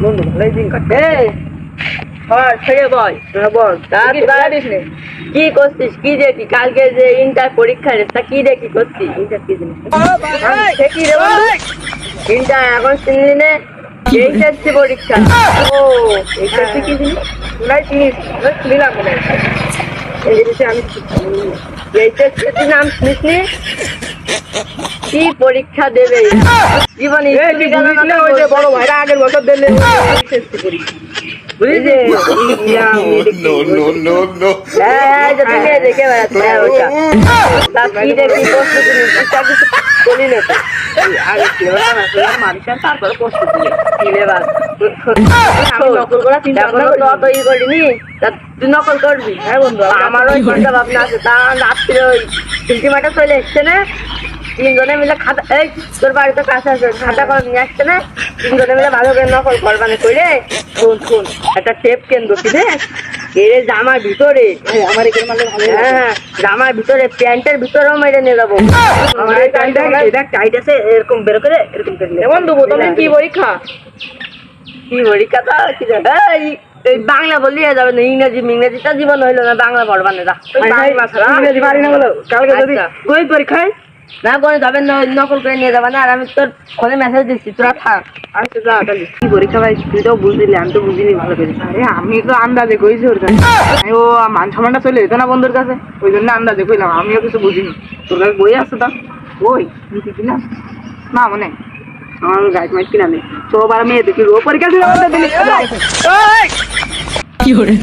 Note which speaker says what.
Speaker 1: বন্ধু ভালোই দিন কাটে।
Speaker 2: কি করছিস? কি দেখি কালকে যে ইন্টার পরীক্ষা রে, তা কি দেখি করছিস? ইন্টার কি জিনিস? ইন্টার এখন দিনে এইচএসসি পরীক্ষা।
Speaker 1: ও এইচএসসি কি জিনিস? নাই চিনিস নিলাম মনে হয়। এই জিনিসে আমি
Speaker 2: এইচএসসি নাম শুনিসনি? কি পরীক্ষা দেবে জীবনে?
Speaker 1: ওই যে বড় ভাইরা আগের বছর দিলে এইচএসসি পরীক্ষা বুঝলি?
Speaker 2: হ্যাঁ দেখে দেখে বেড়াচ্ছে ওটা। তা কি দেখি প্রস্তুতি নিচ্ছিস? তা কিছু বলি না তো।
Speaker 1: আগে মানুষের তারপরে প্রস্তুতি
Speaker 2: সিলেবাস
Speaker 1: আমি নকল করা চিন্তা
Speaker 2: অত ই করিনি, তা তুই নকল করবি?
Speaker 1: হ্যাঁ বন্ধু
Speaker 2: আমারও চিন্তা ভাবনা আছে। তা রাত্রে ওই সিলটিমাটা চলে এসছে না, তিনজনে মিলে খাতা, এই তোর বাড়িতে কাছে আছে, খাতা করে নিয়ে আসছে না, তিনজনে মিলে ভালো করে নকল করবানে করে। শুন শুন, একটা টেপ কেন্দ্র কিনে এর জামার ভিতরে,
Speaker 1: আমার এখানে মানে ভালো।
Speaker 2: হ্যাঁ জামার ভিতরে, প্যান্টের ভিতরেও মেরে নিয়ে যাবো।
Speaker 1: আমার এই প্যান্টটা দেখ টাইট আছে, এরকম বের করে এরকম করে নে। বন্ধু প্রথমে কি পরীক্ষা?
Speaker 2: কি পরীক্ষা? তা কি এই বাংলা বললি যাবে না, ইংরেজিটা জীবন হইলো না, বাংলা পড়বা না।
Speaker 1: ইংরেজি পারি না বলো, কালকে যদি গণিত পরীক্ষায়
Speaker 2: না করে যাবে না, নকল করে নিয়ে যাবে না। আর আমি তোর ফোনে মেসেজ দিচ্ছি, তোরা থাক।
Speaker 1: আচ্ছা যা তাহলে। কি পরীক্ষা ভাই? তুই তো বুঝলি, আমি তো বুঝিনি ভালো করে। আরে আমি তো আন্দাজে কইছি ওর কাছে। ও মান সম্মানটা চলে যেত না বন্ধুর কাছে, ওই জন্য আন্দাজে কইলাম। আমিও কিছু বুঝিনি। তোর কাছে বই আসতো তা ওই নিতে কিনা না মনে আমার গাইড মাইট কিনা নেই। সবার মেয়ে দেখি ও পরীক্ষা দিলে
Speaker 3: কি করে